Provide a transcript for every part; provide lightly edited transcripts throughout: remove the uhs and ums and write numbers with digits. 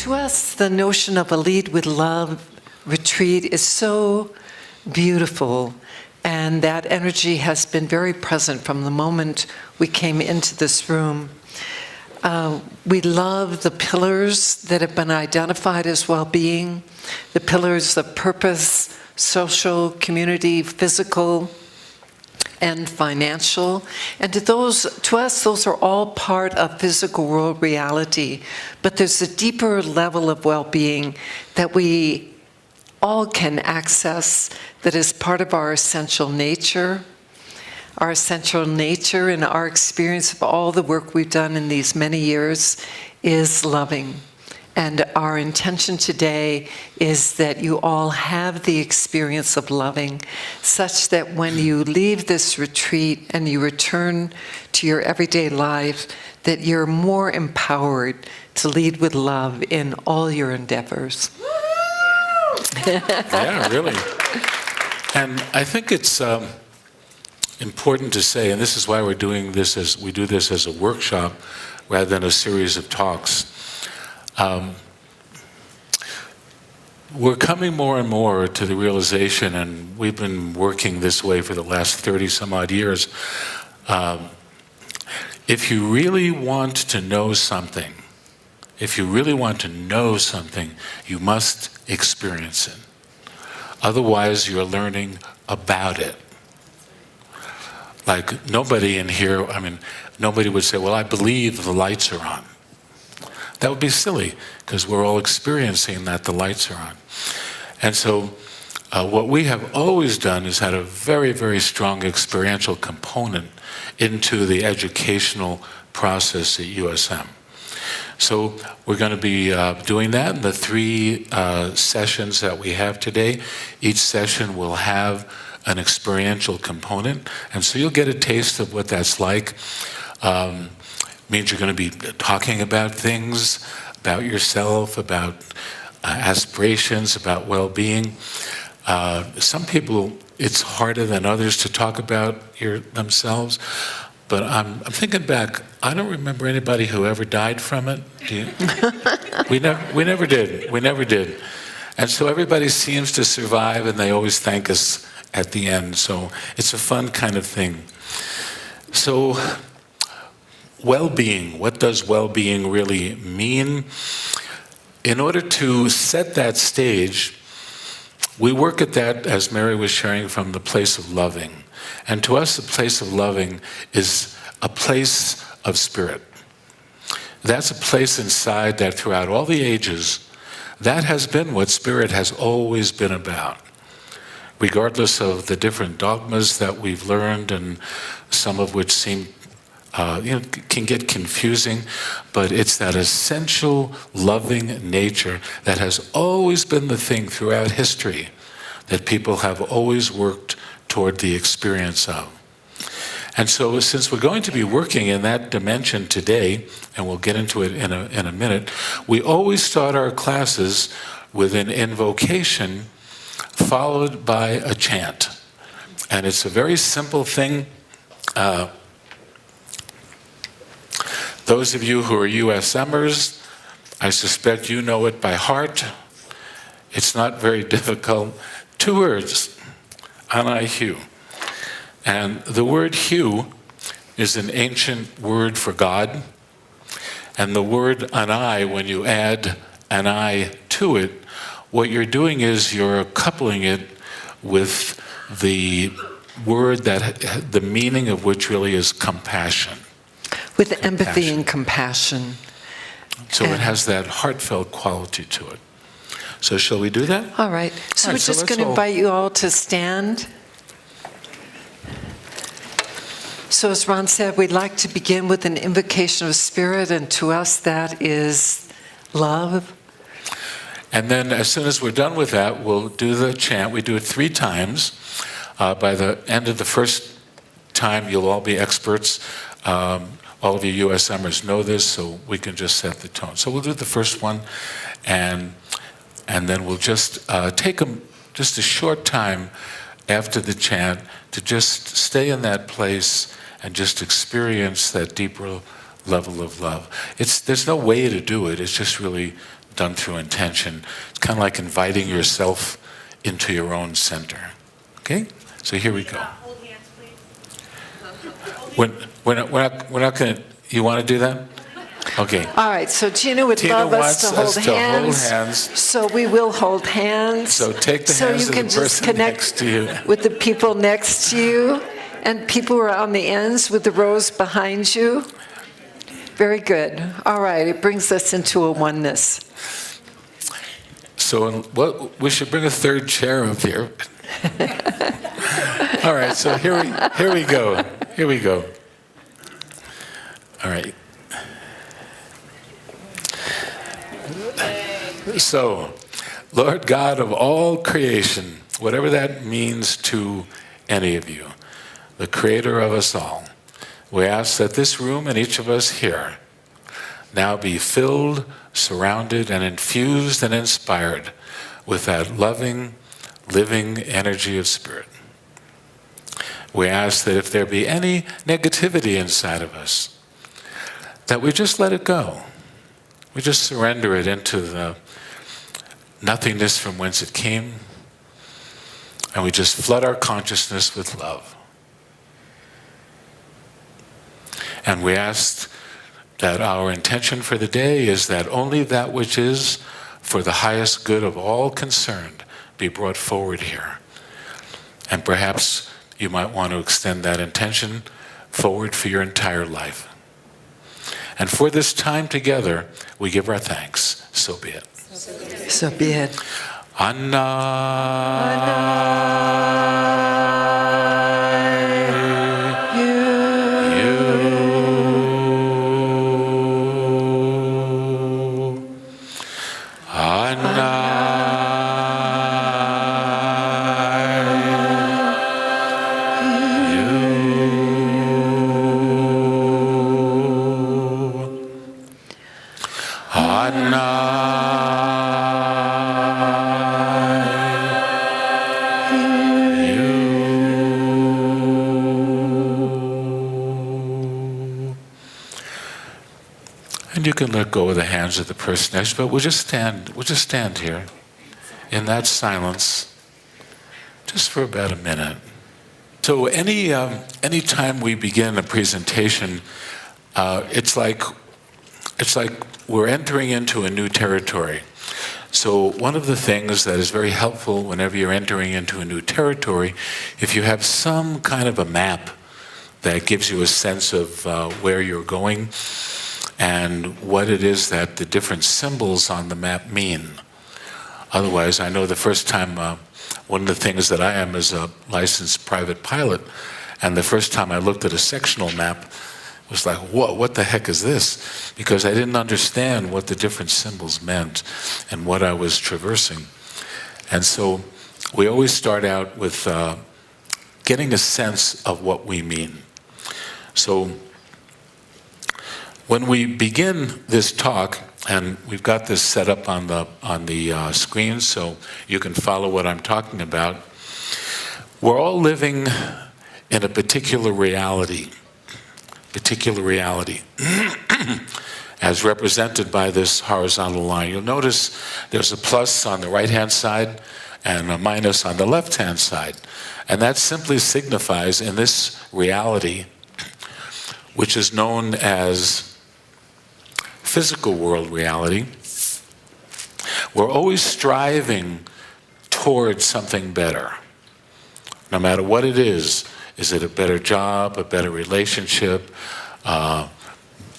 To us, the notion of a Lead with Love retreat is so beautiful, and that energy has been very present from the moment we came into this room. We love the pillars that have been identified as well-being, the pillars of purpose, social, community, physical, and financial. And to us, those are all part of physical world reality. But there's a deeper level of well-being that we all can access that is part of our essential nature. Our essential nature and our experience of all the work we've done in these many years is loving. And our intention today is that you all have the experience of loving, such that when you leave this retreat and you return to your everyday life, that you're more empowered to lead with love in all your endeavors. Yeah, really. And I think it's important to say, and this is why we do this as a workshop rather than a series of talks. We're coming more and more to the realization, and we've been working this way for the last 30 some odd years. If you really want to know something, you must experience it. Otherwise, you're learning about it. Like nobody in here, nobody would say, well, I believe the lights are on. That would be silly, because we're all experiencing that the lights are on. And so what we have always done is had a very, very strong experiential component into the educational process at USM. So we're going to be doing that in the 3 sessions that we have today. Each session will have an experiential component, and so you'll get a taste of what that's like. Means you're going to be talking about things, about yourself, about aspirations, about well-being. Some people, it's harder than others to talk about themselves, but I'm thinking back, I don't remember anybody who ever died from it. Do you? We never did. And so everybody seems to survive, and they always thank us at the end. So it's a fun kind of thing. So well-being, what does well-being really mean? In order to set that stage, we work at that, as Mary was sharing, from the place of loving. And to us, the place of loving is a place of spirit. That's a place inside that throughout all the ages, that has been what spirit has always been about. Regardless of the different dogmas that we've learned, and some of which seem can get confusing, but it's that essential loving nature that has always been the thing throughout history that people have always worked toward the experience of. And so since we're going to be working in that dimension today, and we'll get into it in a minute, we always start our classes with an invocation followed by a chant. And it's a very simple thing. Those of you who are USMers, I suspect you know it by heart. It's not very difficult. 2 words, Anai Hu. And the word Hu is an ancient word for God. And the word Anai, when you add Anai to it, what you're doing is you're coupling it with the word that the meaning of which really is compassion. With empathy and compassion. So it has that heartfelt quality to it. So shall we do that? All right. So we're just going to invite you all to stand. So as Ron said, we'd like to begin with an invocation of spirit, and to us that is love. And then as soon as we're done with that, we'll do the chant. We do it 3 times. By the end of the first time, you'll all be experts. All of you USMers know this, so we can just set the tone. So we'll do the first one, and then we'll just take just a short time after the chant to just stay in that place and just experience that deeper level of love. There's no way to do it. It's just really done through intention. It's kind of like inviting yourself into your own center. Okay? So here we go. Hold hands, please. We're not going to, you want to do that? Okay. All right, so Gina would Tina love us to wants hold us to hold hands. hands. So we will hold hands. So take the so hands you of can the just person connect next to you. with the people next to you, and people who are on the ends with the rows behind you. Very good. All right, it brings us into a oneness. So we should bring a third chair up here. All right, so here we go. Here we go. All right. So, Lord God of all creation, whatever that means to any of you, the creator of us all, we ask that this room and each of us here now be filled, surrounded, and infused and inspired with that loving, living energy of spirit. We ask that if there be any negativity inside of us, that we just let it go. We just surrender it into the nothingness from whence it came, and we just flood our consciousness with love. And we ask that our intention for the day is that only that which is for the highest good of all concerned be brought forward here. And perhaps you might want to extend that intention forward for your entire life. And for this time together, we give our thanks. So be it. So be it. And you can let go of the hands of the person next, but we'll just stand here in that silence just for about a minute. So any time we begin a presentation, it's like we're entering into a new territory. So one of the things that is very helpful whenever you're entering into a new territory, if you have some kind of a map that gives you a sense of where you're going and what it is that the different symbols on the map mean. Otherwise, I know the first time, one of the things that I am is a licensed private pilot, and the first time I looked at a sectional map, it was like, whoa, what the heck is this? Because I didn't understand what the different symbols meant and what I was traversing. And so we always start out with getting a sense of what we mean. So when we begin this talk, and we've got this set up on the screen so you can follow what I'm talking about, we're all living in a particular reality, as represented by this horizontal line. You'll notice there's a plus on the right-hand side and a minus on the left-hand side. And that simply signifies in this reality, which is known as physical world reality, we're always striving towards something better. No matter what it is it a better job, a better relationship,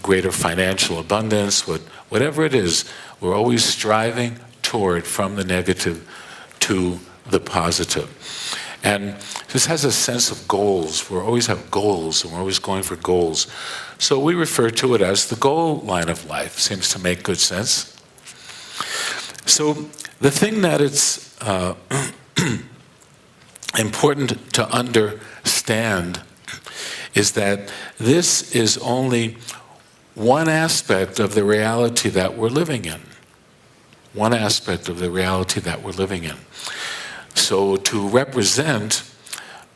greater financial abundance, whatever it is, we're always striving toward from the negative to the positive. And this has a sense of goals. We always have goals, and we're always going for goals. So we refer to it as the goal line of life. Seems to make good sense. So the thing that it's important to understand is that this is only one aspect of the reality that we're living in. One aspect of the reality that we're living in. So to represent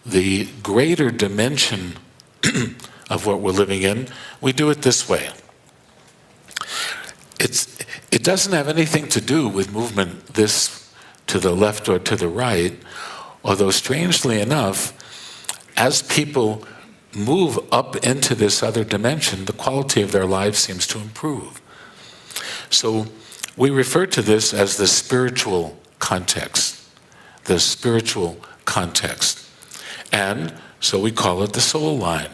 the greater dimension of what we're living in, we do it this way. it doesn't have anything to do with movement this to the left or to the right, although strangely enough, as people move up into this other dimension, the quality of their lives seems to improve. So we refer to this as the spiritual context, the spiritual context. And so we call it the soul line.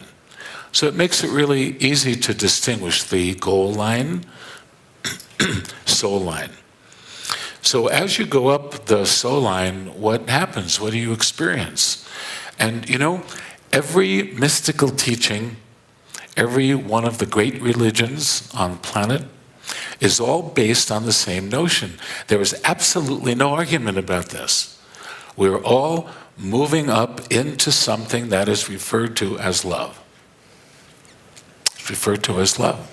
So it makes it really easy to distinguish the goal line, soul line. So as you go up the soul line, what happens? What do you experience? And you know, every mystical teaching, every one of the great religions on the planet is all based on the same notion. There is absolutely no argument about this. We're all moving up into something that is referred to as love. It's referred to as love.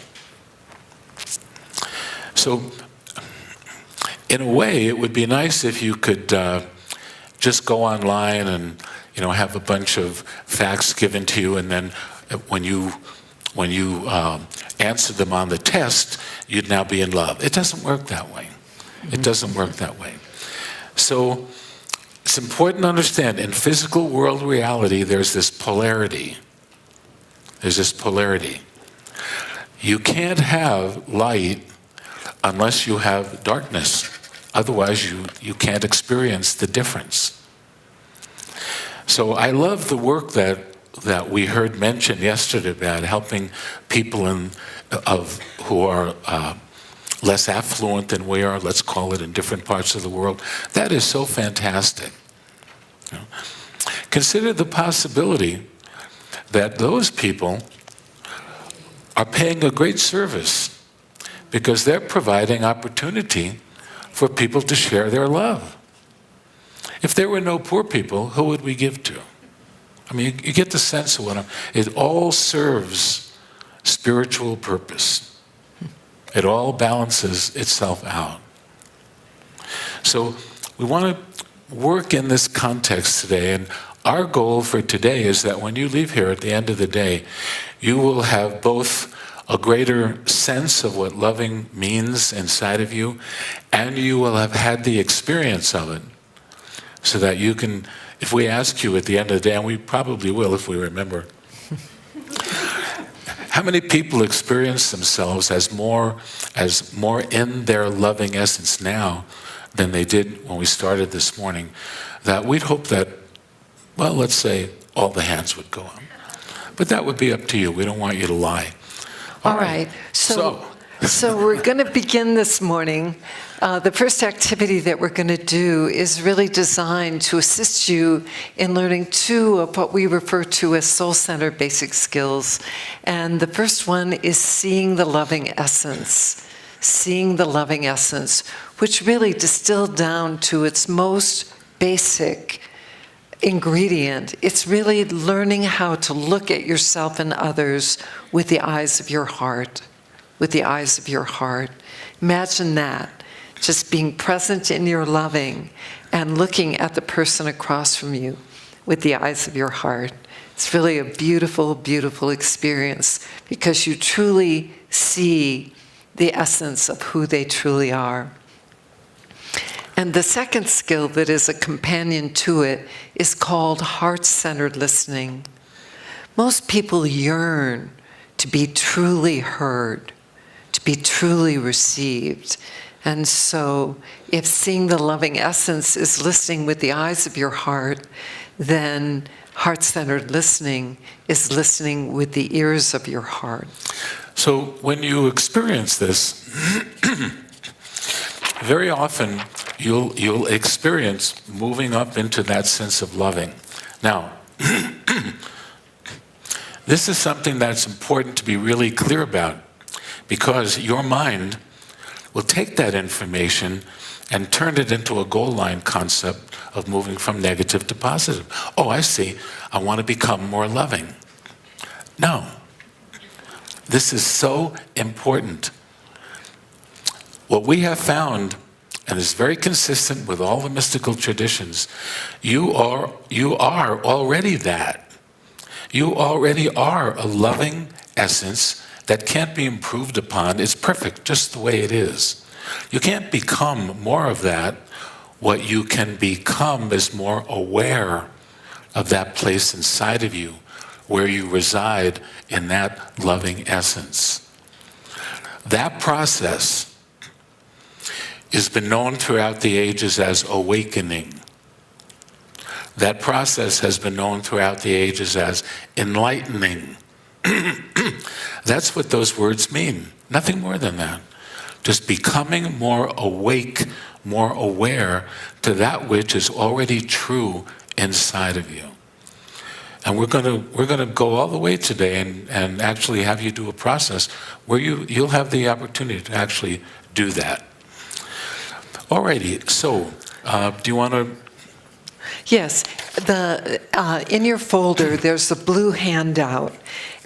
So, in a way, it would be nice if you could just go online and have a bunch of facts given to you, and then when you answer them on the test, you'd now be in love. It doesn't work that way. It doesn't work that way. So it's important to understand, in physical world reality, there's this polarity. There's this polarity. You can't have light unless you have darkness. Otherwise, you can't experience the difference. So I love the work that we heard mentioned yesterday about helping people who are less affluent than we are, let's call it, in different parts of the world. That is so fantastic. Consider the possibility that those people are paying a great service because they're providing opportunity for people to share their love. If there were no poor people, who would we give to? I mean, you get the sense of it all serves spiritual purpose. It all balances itself out. So we want to work in this context today, and our goal for today is that when you leave here at the end of the day, you will have both a greater sense of what loving means inside of you, and you will have had the experience of it, so that you can, if we ask you at the end of the day, and we probably will if we remember, how many people experience themselves as more in their loving essence now than they did when we started this morning, that we'd hope that, well, let's say all the hands would go up. But that would be up to you. We don't want you to lie. All right. So we're going to begin this morning. The first activity that we're going to do is really designed to assist you in learning two of what we refer to as soul-centered basic skills. And the first one is seeing the loving essence. Seeing the loving essence, which really distilled down to its most basic ingredient. It's really learning how to look at yourself and others with the eyes of your heart. With the eyes of your heart. Imagine that. Just being present in your loving and looking at the person across from you with the eyes of your heart. It's really a beautiful, beautiful experience because you truly see the essence of who they truly are. And the second skill that is a companion to it is called heart-centered listening. Most people yearn to be truly heard, to be truly received. And so if seeing the loving essence is listening with the eyes of your heart, then heart-centered listening is listening with the ears of your heart. So when you experience this, very often you'll experience moving up into that sense of loving. Now, this is something that's important to be really clear about, because your mind will take that information and turn it into a goal line concept of moving from negative to positive. Oh, I see. I want to become more loving. No. This is so important. What we have found, and is very consistent with all the mystical traditions, you are already that. You already are a loving essence that can't be improved upon. It's perfect just the way it is. You can't become more of that. What you can become is more aware of that place inside of you where you reside in that loving essence. That process has been known throughout the ages as awakening. That process has been known throughout the ages as enlightening. That's what those words mean. Nothing more than that. Just becoming more awake, more aware to that which is already true inside of you. And we're gonna go all the way today and actually have you do a process where you'll have the opportunity to actually do that. Alrighty, so do you want to? Yes, in your folder, there's a blue handout,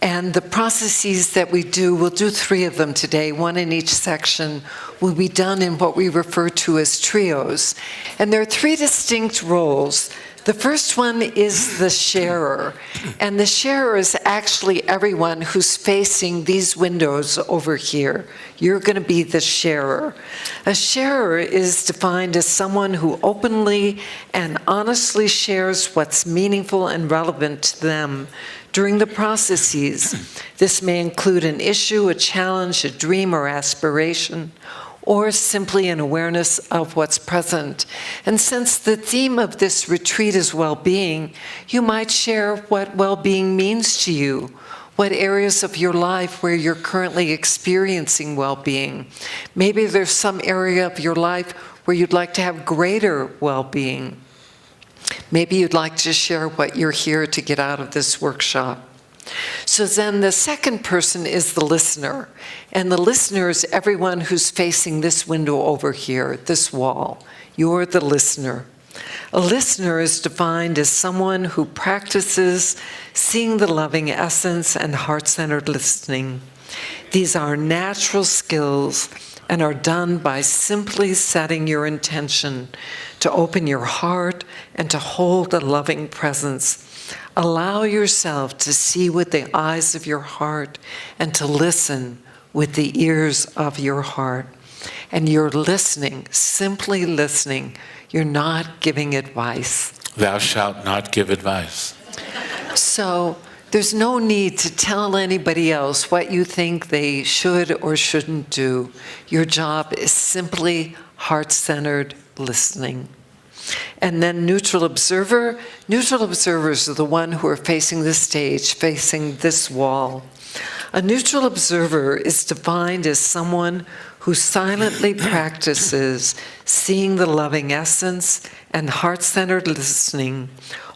and the processes that we do, we'll do 3 of them today, 1 in each section, will be done in what we refer to as trios. And there are 3 distinct roles. The first one is the sharer, and the sharer is actually everyone who's facing these windows over here. You're going to be the sharer. A sharer is defined as someone who openly and honestly shares what's meaningful and relevant to them during the processes. This may include an issue, a challenge, a dream or aspiration, or simply an awareness of what's present. And since the theme of this retreat is well-being, you might share what well-being means to you, what areas of your life where you're currently experiencing well-being. Maybe there's some area of your life where you'd like to have greater well-being. Maybe you'd like to share what you're here to get out of this workshop. So then the second person is the listener. And the listener is everyone who's facing this window over here, this wall. You're the listener. A listener is defined as someone who practices seeing the loving essence and heart-centered listening. These are natural skills and are done by simply setting your intention to open your heart and to hold a loving presence. Allow yourself to see with the eyes of your heart and to listen with the ears of your heart. And you're listening, simply listening. You're not giving advice. Thou shalt not give advice. So there's no need to tell anybody else what you think they should or shouldn't do. Your job is simply heart-centered listening. And then neutral observer. Neutral observers are the one who are facing this stage, facing this wall. A neutral observer is defined as someone who silently practices seeing the loving essence and heart-centered listening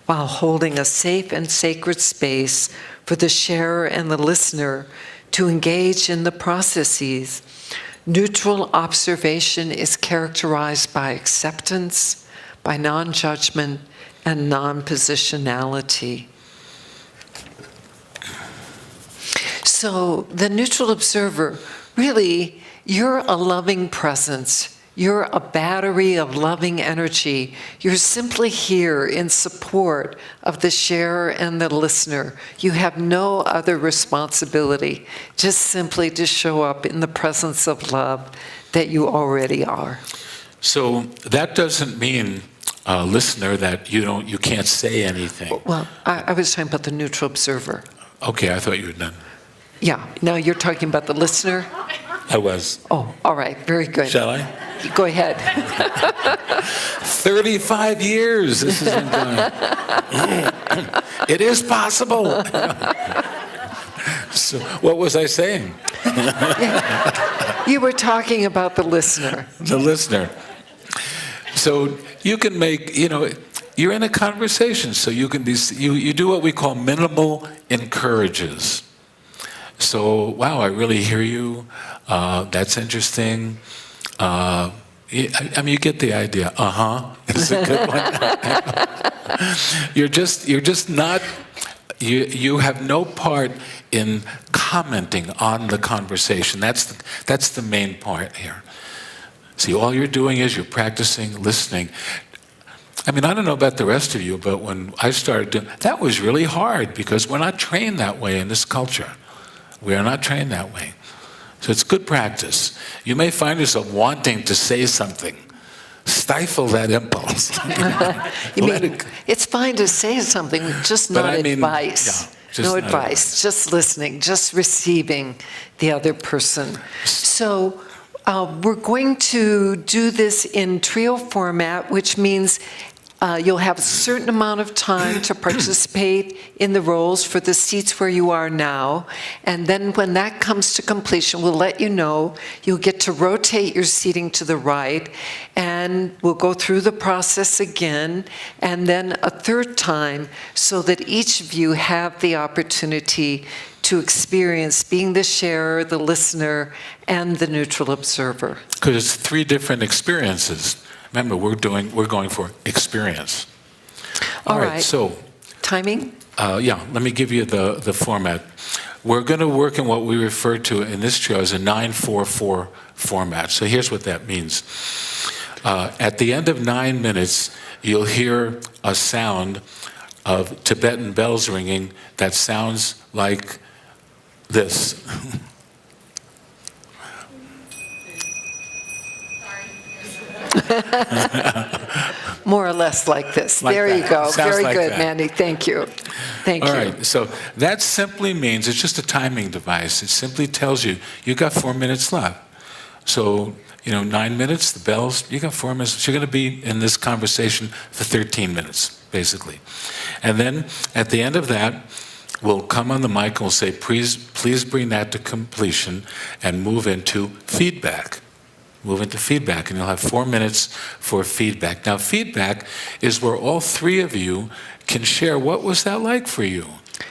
while holding a safe and sacred space for the sharer and the listener to engage in the processes. Neutral observation is characterized by acceptance, by non-judgment, and non-positionality. So the neutral observer, really, you're a loving presence. You're a battery of loving energy. You're simply here in support of the sharer and the listener. You have no other responsibility, just simply to show up in the presence of love that you already are. So that doesn't mean, listener, that you can't say anything. Well, I was talking about the neutral observer. Okay, I thought you were done. Yeah, now you're talking about the listener? I was. Oh, all right, very good. Shall I? Go ahead. 35 years this has been going. It is possible. So what was I saying? You were talking about the listener. The listener. So you can make, you're in a conversation, so you can be, you do what we call minimal encourages. So, wow, I really hear you. That's interesting. I mean, you get the idea. It's a good one. You're just not. You have no part in commenting on the conversation. That's the main part here. See, all you're doing is you're practicing listening. I mean, I don't know about the rest of you, but when I started doing that was really hard because we're not trained that way in this culture. We are not trained that way. So it's good practice. you may find yourself wanting to say something. Stifle that impulse. You Let mean, it- it's fine to say something, just But not I mean, advice. yeah, just No not advice, advice. just listening, just receiving the other person. So we're going to do this in trio format, which means you'll have a certain amount of time to participate in the roles for the seats where you are now. And then when that comes to completion, we'll let you know. You'll get to rotate your seating to the right, and we'll go through the process again, and then a third time, so that each of you have the opportunity to experience being the sharer, the listener, and the neutral observer. Because it's 3 different experiences. Remember, we're going for experience. All right. So, Timing? let me give you the format. We're going to work in what we refer to in this trio as a 9-4-4 format. So here's what that means. At the end of 9 minutes, you'll hear a sound of Tibetan bells ringing that sounds like this. More or less like this. Like there that. you go. Sounds Very like good, that. Mandy. Thank you. Thank All you. right, so that simply means it's just a timing device. It simply tells you, you got 4 minutes left. So, 9 minutes, the bells, you got 4 minutes. You're going to be in this conversation for 13 minutes, basically. And then at the end of that, we'll come on the mic and we'll say, please bring that to completion and move into feedback. Move into feedback, and you'll have 4 minutes for feedback. Now, feedback is where all 3 of you can share what was that like for you.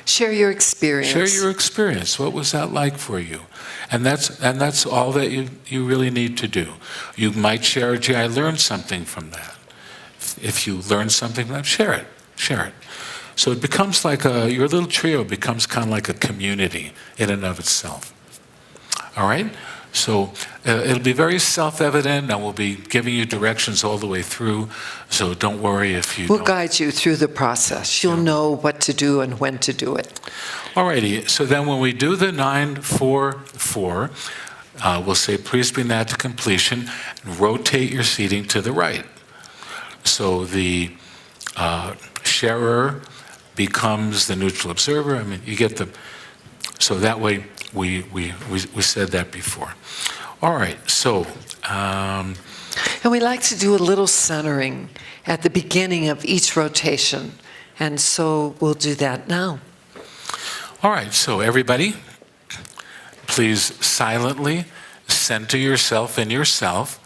Share your experience. Share your experience. What was that like for you? And that's all that you really need to do. You might share, gee, I learned something from that. If you learned something from that, share it. Share it. So it becomes like your little trio becomes kind of like a community in and of itself. All right? So it'll be very self-evident, and we'll be giving you directions all the way through, so don't worry if you We'll don't. guide you through the process. You'll know what to do and when to do it. All righty, so then when we do the 9-4-4, we'll say, please bring that to completion, and rotate your seating to the right. So the sharer becomes the neutral observer. I mean, you get the, so that way, we said that before. All right, so. And we like to do a little centering at the beginning of each rotation. And so we'll do that now. All right, so everybody, please silently center yourself in yourself.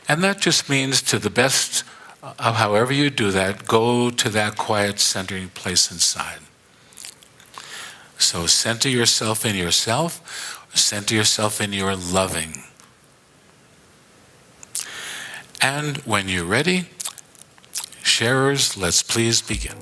And that just means, to the best of however you do that, go to that quiet centering place inside. So center yourself in yourself, center yourself in your loving. And when you're ready, sharers, let's please begin.